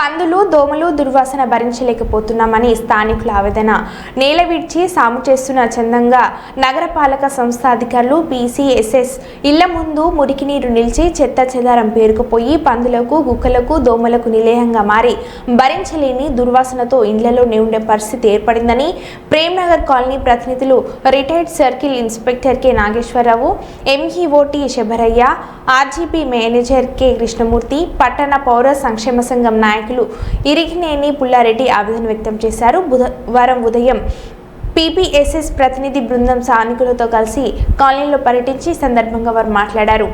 పందులు దోమలు దుర్వాసన భరించలేకపోతున్నామని స్థానికుల ఆవేదన. నేల విడిచి సాము చేస్తున్న చందంగా నగరపాలక సంస్థ అధికారులు పీసీఎస్ఎస్ ఇళ్ల ముందు మురికి నీరు నిలిచి చెత్త చెదారం పేరుకుపోయి పందులకు కుక్కలకు దోమలకు నిలయంగా మారి భరించలేని దుర్వాసనతో ఇండ్లలోనే ఉండే పరిస్థితి ఏర్పడిందని ప్రేమ్నగర్ కాలనీ ప్రతినిధులు retired circle inspector K Nageswararao, MEO T Sabarayya, RGP manager K Krishnamurthy, పట్టణ పౌర సంక్షేమ సంఘం నాయకులు ఇరిగినేని పుల్లారెడ్డి ఆవేదన వ్యక్తం చేశారు. బుధవారం ఉదయం పీపీఎస్ఎస్ ప్రతినిధి బృందం స్థానికులతో కలిసి కాలనీలో పర్యటించి సందర్భంగా వారు మాట్లాడారు.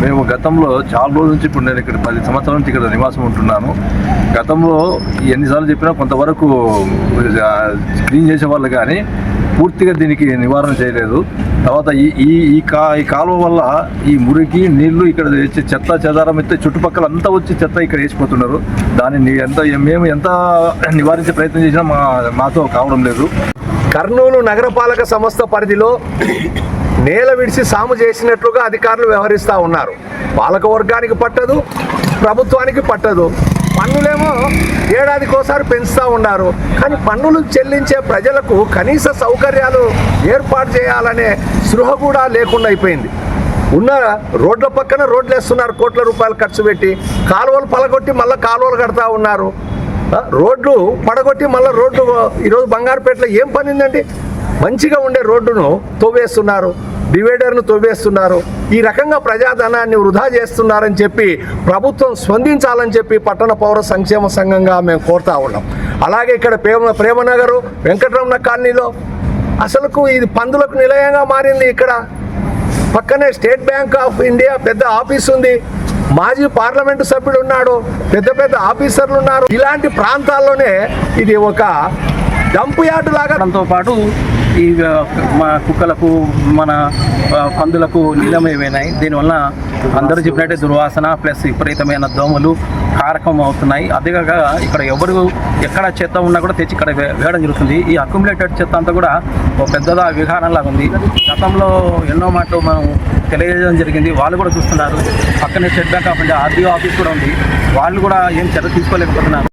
మేము గతంలో చాలా రోజుల నుంచి ఇప్పుడు నేను ఇక్కడ 10 సంవత్సరాల నుంచి ఇక్కడ నివాసం ఉంటున్నాను. గతంలో ఎన్నిసార్లు చెప్పినా కొంతవరకు క్లీన్ చేసేవాళ్ళు కానీ పూర్తిగా దీనికి నివారణ చేయలేదు. తర్వాత ఈ కాలువ వల్ల ఈ మురికి నీళ్లు ఇక్కడ చెత్త చెదారం అయితే చుట్టుపక్కల అంతా వచ్చి చెత్త ఇక్కడ వేసిపోతున్నారు. దాన్ని మేము ఎంత నివారించే ప్రయత్నం చేసినా మాతో కావడం లేదు. కర్నూలు నగరపాలక సంస్థ పరిధిలో నేల విడిచి సాము చేసినట్లుగా అధికారులు వ్యవహరిస్తూ ఉన్నారు. పాలక వర్గానికి పట్టదు, ప్రభుత్వానికి పట్టదు. పన్నులేమో ఏడాదికోసారి పెంచుతూ ఉన్నారు. కానీ పన్నులు చెల్లించే ప్రజలకు కనీస సౌకర్యాలు ఏర్పాటు చేయాలనే స్పృహ కూడా లేకుండా అయిపోయింది. ఉన్న రోడ్ల పక్కన రోడ్లు వేస్తున్నారు, కోట్ల రూపాయలు ఖర్చు పెట్టి. కాలువలు పలగొట్టి మళ్ళీ కాలువలు కడతా ఉన్నారు. రోడ్లు పడగొట్టి మళ్ళీ రోడ్లు ఈరోజు బంగారుపేటలో ఏం పనిందండి? మంచిగా ఉండే రోడ్డును తవ్వేస్తున్నారు, డివైడర్ను తవ్వేస్తున్నారు. ఈ రకంగా ప్రజాధనాన్ని వృధా చేస్తున్నారని చెప్పి ప్రభుత్వం స్పందించాలని చెప్పి పట్టణ పౌర సంక్షేమ సంఘంగా మేము కోరుతా ఉన్నాం. అలాగే ఇక్కడ ప్రేమనగరు వెంకటరమణ కాలనీలో అసలుకు ఇది పందులకు నిలయంగా మారింది. ఇక్కడ పక్కనే స్టేట్ బ్యాంక్ ఆఫ్ ఇండియా పెద్ద ఆఫీస్ ఉంది, మాజీ పార్లమెంటు సభ్యుడు ఉన్నాడు, పెద్ద పెద్ద ఆఫీసర్లు ఉన్నారు. ఇలాంటి ప్రాంతాల్లోనే ఇది ఒక డంప్ యార్డు లాగా. దాంతో పాటు ఈ కుక్కలకు మన పందులకు నీలమైపోయినాయి. దీనివల్ల అందరూ చెప్పినట్టే దుర్వాసన ప్లస్ విపరీతమైన దోమలు కారకం అవుతున్నాయి. అదేగాక ఇక్కడ ఎవరు ఎక్కడ చెత్త ఉన్నా కూడా తెచ్చి ఇక్కడ వేయడం జరుగుతుంది. ఈ అక్యుములేటెడ్ చెత్త అంతా కూడా ఒక పెద్దదా విహారంలాగా ఉంది. గతంలో ఎన్నో మాటలు మనం తెలియజేయడం జరిగింది. వాళ్ళు కూడా చూస్తున్నారు. పక్కనే state bank of India RDO office కూడా ఉంది. వాళ్ళు కూడా ఏం చర్య తీసుకోలేకపోతున్నారు.